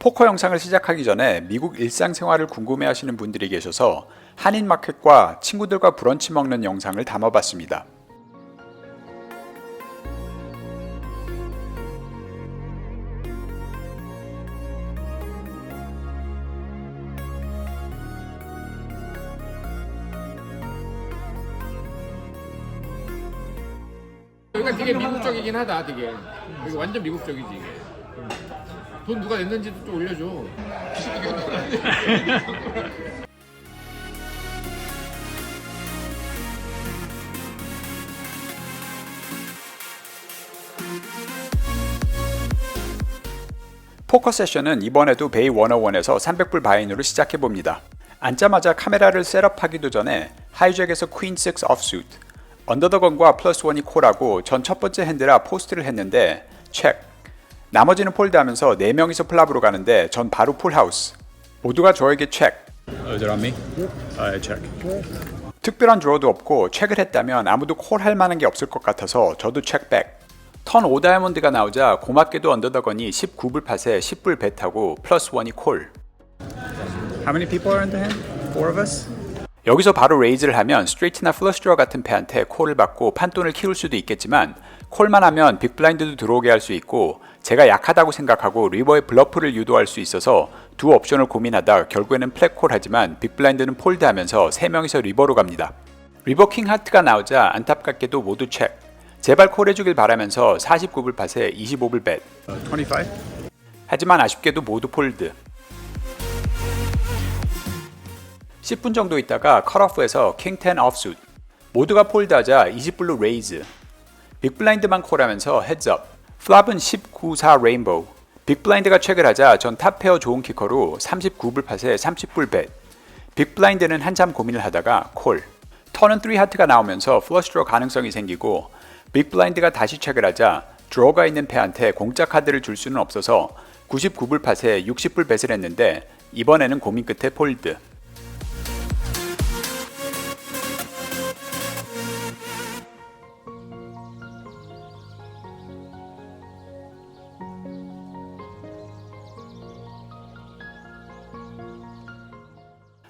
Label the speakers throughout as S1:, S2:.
S1: 포커 영상을 시작하기 전에 미국 일상생활을 궁금해하시는 분들이 계셔서 한인마켓과 친구들과 브런치 먹는 영상을 담아봤습니다.
S2: 여기가 되게 미국적이긴 하다. 되게 여기 완전 미국적이지 이게. 돈 누가 냈는지도 좀 올려줘.
S1: 포커 세션은 이번에도 베이 101에서 300불 바인으로 시작해봅니다. 앉자마자 카메라를 셋업하기도 전에 하이잭에서 퀸 6 offsuit, 언더더건과 플러스 원이 콜하고 전 첫 번째 핸드라 포스트를 했는데 체크. 나머지는 폴드하면서 4명이서 플랍으로 가는데 전 바로 풀하우스. 모두가 저에게 체크.
S3: Is it on me? Check.
S1: 특별한 드로우도 없고 체크를 했다면 아무도 콜할 만한 게 없을 것 같아서 저도 체크백. 턴 5다이아몬드가 나오자 고맙게도 언더더건이 19불 팟에 10불 벳하고 플러스 원이 콜.
S3: How many people are in the hand? 4 of us?
S1: 여기서 바로 레이즈를 하면 스트레이트나 플러스드러 같은 패한테 콜을 받고 판돈을 키울 수도 있겠지만 콜만 하면 빅블라인드도 들어오게 할 수 있고 제가 약하다고 생각하고 리버의 블러프를 유도할 수 있어서 두 옵션을 고민하다 결국에는 플랫콜 하지만 빅블라인드는 폴드하면서 3명이서 리버로 갑니다. 리버 킹 하트가 나오자 안타깝게도 모두 체크. 제발 콜해주길 바라면서 49불 팟에 25불 벳.
S3: 25?
S1: 하지만 아쉽게도 모두 폴드. 10분 정도 있다가 컷오프에서 킹 10 offsuit. 모두가 폴드하자 20불로 레이즈. 빅블라인드만 콜하면서 헤드업. 플랍은 19-4 레인보우. 빅블라인드가 체크를 하자 전 탑페어 좋은 키커로 39불 팟에 30불 벳. 빅블라인드는 한참 고민을 하다가 콜. 턴은 3 하트가 나오면서 플러스드로 가능성이 생기고 빅블라인드가 다시 체크를 하자 드로우가 있는 패한테 공짜 카드를 줄 수는 없어서 99불 팟에 60불 벳을 했는데 이번에는 고민 끝에 폴드.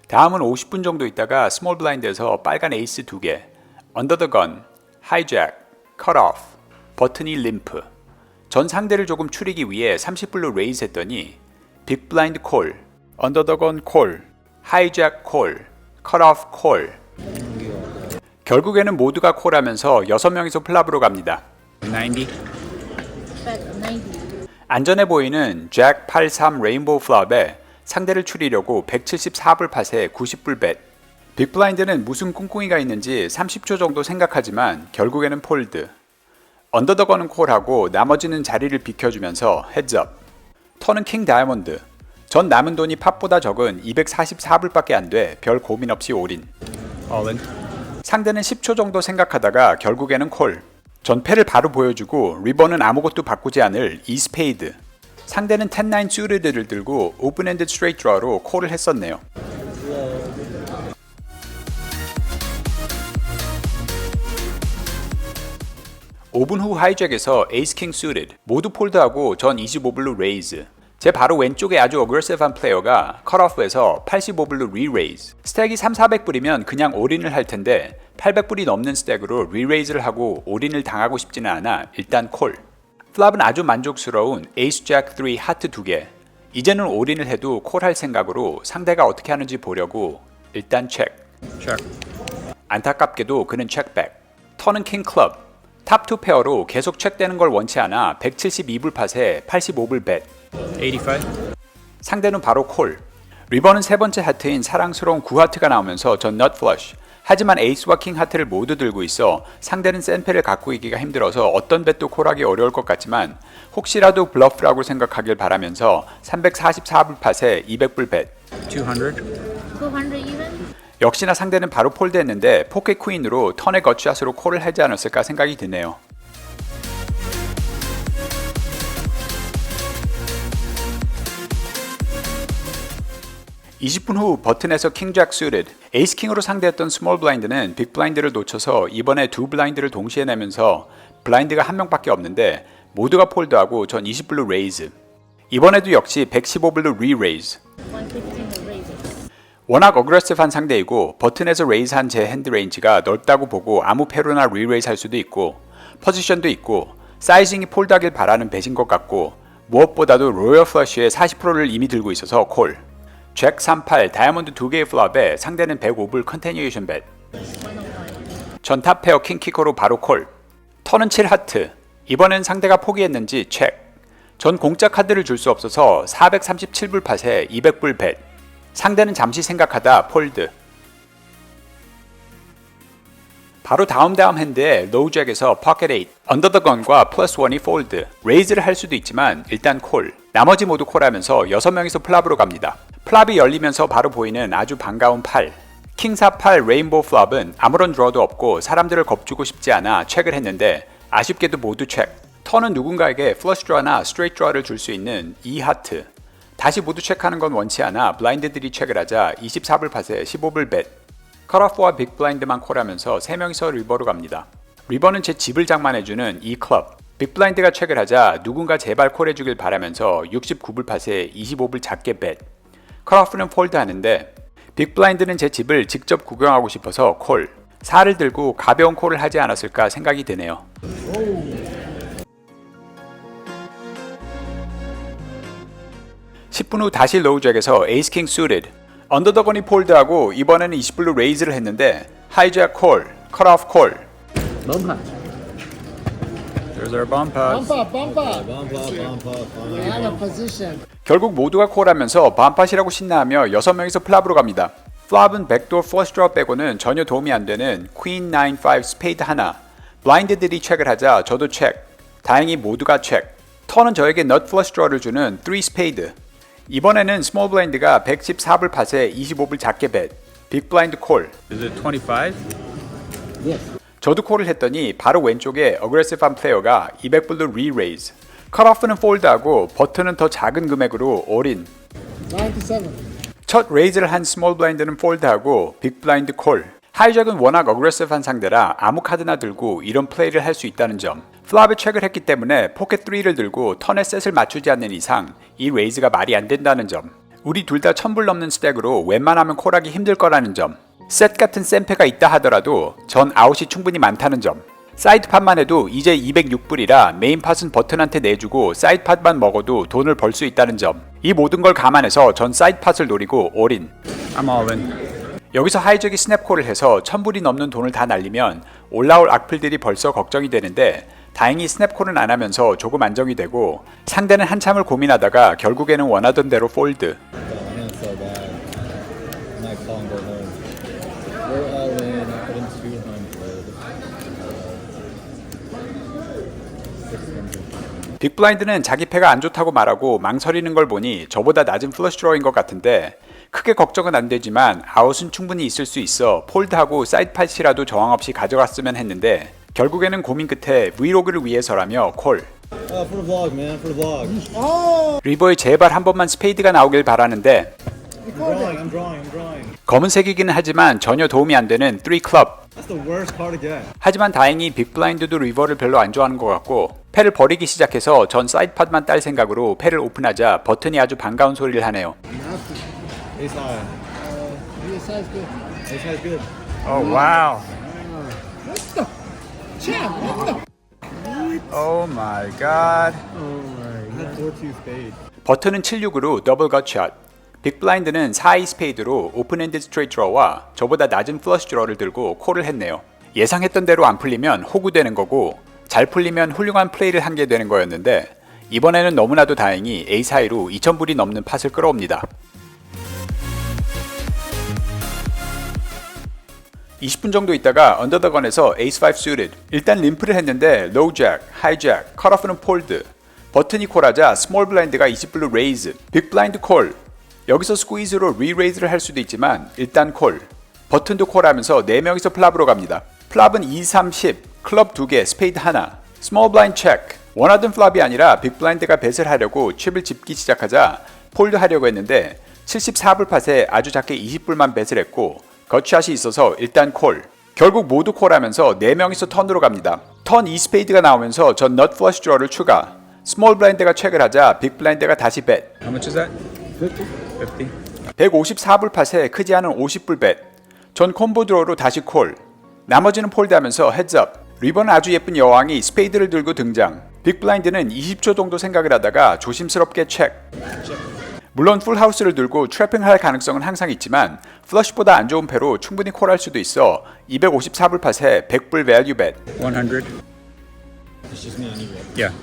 S1: 다음은 50분 정도 있다가 스몰 블라인드에서 빨간 에이스 2개, 언더 더 건, 하이잭, 컷 오프, 버튼이 림프. 전 상대를 조금 추리기 위해 30불로 레이즈 했더니 빅 블라인드 콜, 언더 더 건 콜, 하이잭 콜, 컷 오프 콜. 결국에는 모두가 콜하면서 6명이서 플랍으로 갑니다.
S3: 90?
S1: 안전해 보이는 잭 83 레인보우 플랍에 상대를 추리려고 174불 팟에 90불 벳. 빅블라인드는 무슨 꿍꿍이가 있는지 30초 정도 생각하지만 결국에는 폴드. 언더더건은 콜하고 나머지는 자리를 비켜주면서 헤드업. 턴은 킹 다이아몬드. 전 남은 돈이 팝보다 적은 244불밖에 안 돼 별 고민 없이 올인.
S3: All in.
S1: 상대는 10초 정도 생각하다가 결국에는 콜. 전 패를 바로 보여주고 리버는 아무것도 바꾸지 않을 이 스페이드. 상대는 10-9 수리드를 들고 오픈핸드 스트레이트 드로우로 콜을 했었네요. (5분) 후 하이잭에서 에이스 킹 수리드 모두 폴드하고 전 25불로 레이즈. 제 바로 왼쪽에 아주 어그레시브한 플레이어가 컷오프에서 85불로 리레이즈. 스택이 3,400불이면 그냥 올인을 할 텐데 800불이 넘는 스택으로 리레이즈를 하고 올인을 당하고 싶지는 않아 일단 콜. 플랍은 아주 만족스러운 에이스 잭 3 하트 2개. 이제는 올인을 해도 콜할 생각으로 상대가 어떻게 하는지 보려고 일단 체크.
S3: Check.
S1: 안타깝게도 그는 체크백. 턴은 킹 클럽. 탑 2 페어로 계속 체크되는 걸 원치 않아 172불 팟에 85불 벳.
S3: 85?
S1: 상대는 바로 콜. 리버는 세 번째 하트인 사랑스러운 9하트가 나오면서 전 넛 플러시. 하지만 에이스와 킹 하트를 모두 들고 있어 상대는 센 패를 갖고 있기가 힘들어서 어떤 벳도 콜하기 어려울 것 같지만 혹시라도 블러프라고 생각하길 바라면서 344불 팟에 200불 벳.
S3: 200?
S4: 200 even?
S1: 역시나 상대는 바로 폴드했는데 포켓 퀸으로 턴의 겉샷으로 콜을 하지 않았을까 생각이 드네요. 20분 후 버튼에서 킹잭 수리드. 에이스 킹으로 상대했던 스몰 블라인드는 빅 블라인드를 놓쳐서 이번에 두 블라인드를 동시에 내면서 블라인드가 한 명밖에 없는데 모두가 폴드하고 전 20블루 레이즈. 이번에도 역시 115블루 re-raise.
S4: 115 raise.
S1: 워낙 어그레시브한 상대이고 버튼에서 레이즈한 제 핸드 레인지가 넓다고 보고 아무 패로나 re-raise 할 수도 있고 포지션도 있고 사이징이 폴드하길 바라는 배신 것 같고 무엇보다도 로열 플러쉬의 40%를 이미 들고 있어서 콜. 잭 38 다이아몬드 2개의 플랍에 상대는 105불 컨티뉴에이션 벳. 전 탑 페어 킹키커로 바로 콜. 턴은 7 하트. 이번엔 상대가 포기했는지 체크. 전 공짜 카드를 줄 수 없어서 437불 팟에 200불 벳. 상대는 잠시 생각하다 폴드. 바로 다음 핸드에 로우 잭에서 포켓 8, 언더 더 건과 플러스 1이 폴드. 레이즈를 할 수도 있지만 일단 콜. 나머지 모두 콜하면서 6명이서 플랍으로 갑니다. 플랍이 열리면서 바로 보이는 아주 반가운 8. 킹 48 레인보우 플랍은 아무런 드러도 없고 사람들을 겁주고 싶지 않아 체크를 했는데 아쉽게도 모두 체크. 턴은 누군가에게 플러시 드라나 스트레이트 드라를 줄 수 있는 2 하트. 다시 모두 체크하는 건 원치 않아 블라인드들이 체크를 하자 24불 팟에 15불 벳. 컷오프와 빅 블라인드만 콜하면서 3명이서 리버로 갑니다. 리버는 제 집을 장만해주는 이 클럽. 빅 블라인드가 체크를 하자 누군가 제발 콜해주길 바라면서 69불 팟에 25불 작게 벳. 컷오프는 폴드 하는데 빅 블라인드는 제 집을 직접 구경하고 싶어서 콜. 4를 들고 가벼운 콜을 하지 않았을까 생각이 드네요. 10분 후 다시 로우 잭에서 에이스 킹 suited. 언더더건이 폴드하고 이번에는 20불로 레이즈를 했는데 하이잭 콜, 컷오프 콜.
S3: There's our bomb pass.
S5: Out of position.
S1: 결국 모두가 콜하면서 반팟이라고 신나하며 6명이서 플랍으로 갑니다. 플랍은 백도어 플러시 드롭 빼고는 전혀 도움이 안 되는 퀸 9, 5 스페이드 하나. 블라인드들이 체크를 하자 저도 체크. 다행히 모두가 체크. 턴은 저에게 넛 플러시 드로를 주는 3 스페이드. 이번에는 스몰 블라인드가 114불 팟에 25불 작게 벳. 빅 블라인드 콜.
S3: Is it 25?
S5: Yes.
S1: 저도 콜을 했더니 바로 왼쪽에 어그레시브한 플레이어가 200불로 re-raise. 컷오프는 폴드하고 버튼은 더 작은 금액으로 올인.
S5: 97.
S1: 첫 레이즈를 한 스몰 블라인드는 폴드하고 빅 블라인드 콜. 하이잭은 워낙 어그레시브한 상대라 아무 카드나 들고 이런 플레이를 할 수 있다는 점. 플랍에 체크를 했기 때문에 포켓 3를 들고 턴에 셋을 맞추지 않는 이상 이 레이즈가 말이 안 된다는 점. 우리 둘 다 1000불 넘는 스택으로 웬만하면 콜하기 힘들 거라는 점. 셋 같은 샘패가 있다 하더라도 전 아웃이 충분히 많다는 점. 사이드 팟만 해도 이제 206불이라 메인 팟은 버튼한테 내주고 사이드 팟만 먹어도 돈을 벌 수 있다는 점. 이 모든 걸 감안해서 전 사이드 팟을 노리고 올인.
S3: I'm all in.
S1: 여기서 하이잭이 스냅콜을 해서 1000불이 넘는 돈을 다 날리면 올라올 악플들이 벌써 걱정이 되는데 다행히 스냅콜은 안 하면서 조금 안정이 되고 상대는 한참을 고민하다가 결국에는 원하던 대로 폴드.
S6: feeling so bad. I might call and go home. We're all in. I put in 200. 600.
S1: 빅 블라인드는 자기 패가 안 좋다고 말하고 망설이는 걸 보니 저보다 낮은 플러시 드로인 것 같은데 크게 걱정은 안 되지만 아웃은 충분히 있을 수 있어 폴드하고 사이드 팟이라도 저항 없이 가져갔으면 했는데 결국에는 고민 끝에 브이로그를 위해서라며 콜.
S6: For the vlog, man. For the vlog.
S1: 리버에 제발 한 번만 스페이드가 나오길 바라는데
S6: I'm drawing.
S1: 검은색이기는 하지만 전혀 도움이 안 되는 3 클럽.
S6: That's the worst card to get.
S1: 하지만 다행히 빅 블라인드도 리버를 별로 안 좋아하는 것 같고 패를 버리기 시작해서 전 사이드 팟만 딸 생각으로 패를 오픈하자 버튼이 아주 반가운 소리를 하네요.
S6: Ace high.
S5: Yes, that's good.
S6: Ace high is good.
S3: Oh wow.
S5: Champ, what the?
S3: Oh my god.
S6: I had 4-2 spade.
S1: 버튼은 76으로 더블 겉샷. 빅 블라인드는 4-2 스페이드로 오픈핸드 스트레이트 드러와 저보다 낮은 플러시 드러를 들고 콜을 했네요. 예상했던 대로 안 풀리면 호구되는 거고 잘 풀리면 훌륭한 플레이를 한 게 되는 거였는데 이번에는 너무나도 다행히 에이스 하이로 2000불이 넘는 팟을 끌어옵니다. 20분 정도 있다가 언더더건에서 에이스 5 suited. 일단 림프를 했는데 로우 잭, 하이 잭, 컷오프는 폴드. 버튼이 콜하자 스몰 블라인드가 20불로 레이즈. 빅 블라인드 콜. 여기서 스퀴즈로 리레이즈를 할 수도 있지만 일단 콜. 버튼도 콜하면서 4명이서 플랍으로 갑니다. 플랍은 2, 3, 10, 클럽 2개, 스페이드 하나. 스몰 블라인드 체크. 원하던 플랍이 아니라 빅 블라인드가 뱃을 하려고 칩을 집기 시작하자 폴드 하려고 했는데 74불 팟에 아주 작게 20불만 뱃을 했고 겉샷이 있어서 일단 콜. 결국 모두 콜하면서 4명이서 턴으로 갑니다. 턴 2 스페이드가 나오면서 전 넛 플러시 드러를 추가. 스몰 블라인드가 체크를 하자 빅 블라인드가 다시 벳.
S3: How much is that? 50.
S1: 154불 팟에 크지 않은 50불 벳. 전 콤보 드로우로 다시 콜. 나머지는 폴드하면서 헤즈업. 리버는 아주 예쁜 여왕이 스페이드를 들고 등장. 빅 블라인드는 20초 정도 생각을 하다가 조심스럽게 체크. 물론 풀하우스를 들고 트래핑할 가능성은 항상 있지만 플러시보다 안 좋은 패로 충분히 콜할 수도 있어 254불 팟에 100불 밸류 벳.
S3: 100.
S6: It's just me and you.
S3: Yeah.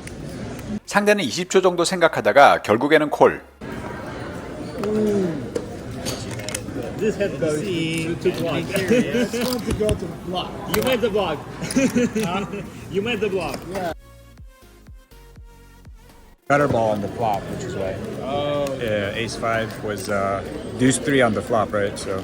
S1: 상대는 20초 정도 생각하다가 결국에는 콜.
S7: This has to see to vlog.
S5: It's going to go to block.
S7: You made the vlog. You made the vlog.
S3: Gutter ball on the flop, which is why. Oh. Yeah, ace 5 was deuce 3 on the flop, right? So.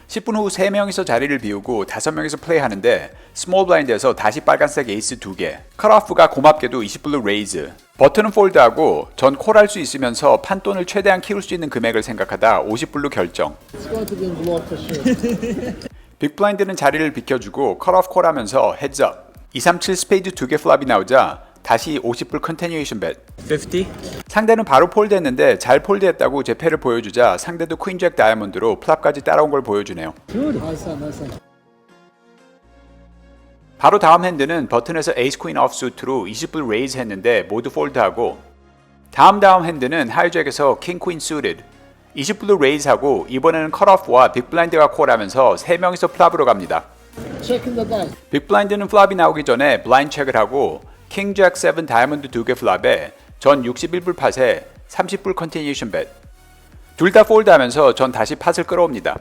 S1: 십 분 후 3명이서 자리를 비우고 5명이서 플레이하는데 스몰 블라인드에서 다시 빨간색 에이스 2개. 컷오프가 고맙게도 20불로 레이즈. 버튼은 폴드하고 전 콜할 수 있으면서 판돈을 최대한 키울 수 있는 금액을 생각하다 50불로 결정.
S5: It's going to be in block for sure.
S1: 빅 블라인드는 자리를 비켜주고 컷오프 콜하면서 헤즈업. 237 스페이드 2개 플랍이 나오자 다시 50불 컨티뉴에이션 벳.
S3: 50?
S1: 상대는 바로 폴드했는데 잘 폴드했다고 제 패를 보여주자 상대도 퀸 잭 다이아몬드로 플랍까지 따라온 걸 보여주네요.
S5: Nice one, nice one.
S1: 바로 다음 핸드는 버튼에서 에이스 퀸 오프 수트로 20불 레이즈 했는데 모두 폴드하고 다음 핸드는 하이잭에서 킹 퀸 수트 20불로 레이즈하고 이번에는 컷오프와 빅 블라인드가 콜하면서 3명이서 플랍으로 갑니다.
S5: Checking the dice.
S1: 빅 블라인드는 플랍이 나오기 전에 블라인드 체크를 하고 킹 잭 7 다이아몬드 2개 플랍에 전 61불 팟에 30불 컨티뉴에이션 벳. 둘 다 폴드하면서 전 다시 팟을 끌어옵니다.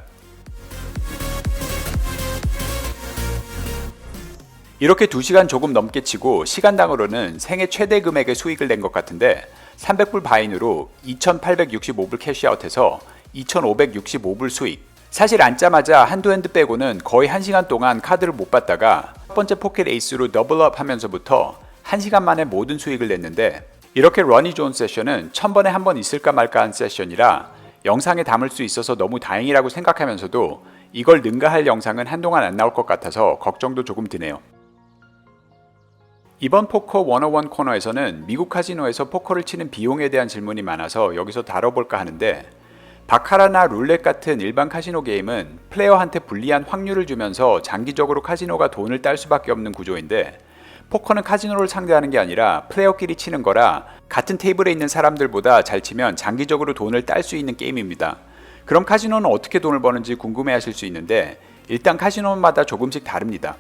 S1: 이렇게 2시간 조금 넘게 치고 시간당으로는 생애 최대 금액의 수익을 낸 것 같은데 300불 바인으로 2865불 캐시아웃해서 2565불 수익. 사실 앉자마자 한두 핸드 빼고는 거의 1시간 동안 카드를 못 받다가 첫 번째 포켓 에이스로 더블업 하면서부터 1시간 만에 모든 수익을 냈는데 이렇게 런이 좋은 세션은 1000번에 한 번 있을까 말까 한 세션이라 영상에 담을 수 있어서 너무 다행이라고 생각하면서도 이걸 능가할 영상은 한동안 안 나올 것 같아서 걱정도 조금 드네요. 이번 포커 101 코너에서는 미국 카지노에서 포커를 치는 비용에 대한 질문이 많아서 여기서 다뤄볼까 하는데 바카라나 룰렛 같은 일반 카지노 게임은 플레이어한테 불리한 확률을 주면서 장기적으로 카지노가 돈을 딸 수밖에 없는 구조인데 포커는 카지노를 상대하는 게 아니라 플레이어끼리 치는 거라 같은 테이블에 있는 사람들보다 잘 치면 장기적으로 돈을 딸 수 있는 게임입니다. 그럼 카지노는 어떻게 돈을 버는지 궁금해하실 수 있는데 일단 카지노마다 조금씩 다릅니다.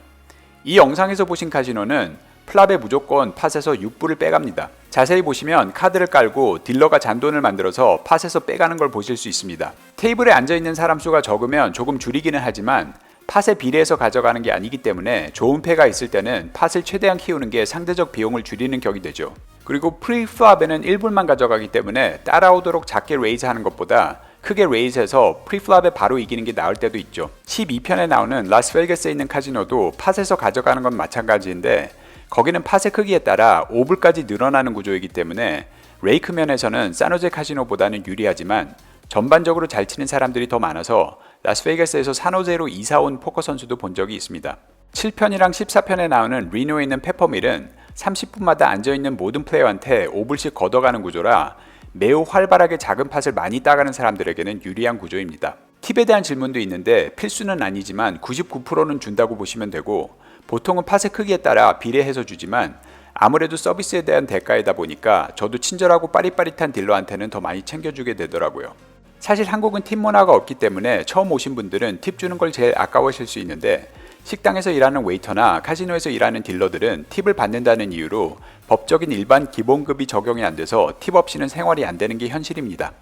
S1: 이 영상에서 보신 카지노는 플랍에 무조건 팟에서 6불을 빼갑니다. 자세히 보시면 카드를 깔고 딜러가 잔돈을 만들어서 팟에서 빼가는 걸 보실 수 있습니다. 테이블에 앉아있는 사람 수가 적으면 조금 줄이기는 하지만 팟에 비례해서 가져가는 게 아니기 때문에 좋은 패가 있을 때는 팟을 최대한 키우는 게 상대적 비용을 줄이는 격이 되죠. 그리고 프리플랍에는 1불만 가져가기 때문에 따라오도록 작게 레이즈 하는 것보다 크게 레이즈해서 프리플랍에 바로 이기는 게 나을 때도 있죠. 12편에 나오는 라스베이거스에 있는 카지노도 팟에서 가져가는 건 마찬가지인데 거기는 팟의 크기에 따라 5불까지 늘어나는 구조이기 때문에 레이크 면에서는 사노제 카지노보다는 유리하지만 전반적으로 잘 치는 사람들이 더 많아서 라스베이거스에서 산호제로 이사 온 포커 선수도 본 적이 있습니다. 7편이랑 14편에 나오는 리노에 있는 페퍼밀은 30분마다 앉아있는 모든 플레이어한테 5불씩 걷어가는 구조라 매우 활발하게 작은 팟을 많이 따가는 사람들에게는 유리한 구조입니다. 팁에 대한 질문도 있는데 필수는 아니지만 99%는 준다고 보시면 되고 보통은 팟의 크기에 따라 비례해서 주지만 아무래도 서비스에 대한 대가이다 보니까 저도 친절하고 빠릿빠릿한 딜러한테는 더 많이 챙겨주게 되더라고요. 사실 한국은 팁 문화가 없기 때문에 처음 오신 분들은 팁 주는 걸 제일 아까워하실 수 있는데 식당에서 일하는 웨이터나 카지노에서 일하는 딜러들은 팁을 받는다는 이유로 법적인 일반 기본급이 적용이 안 돼서 팁 없이는 생활이 안 되는 게 현실입니다.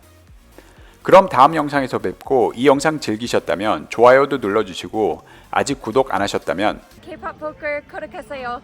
S1: 그럼 다음 영상에서 뵙고 이 영상 즐기셨다면 좋아요도 눌러주시고 아직 구독 안 하셨다면
S4: K-pop poker 구독하세요.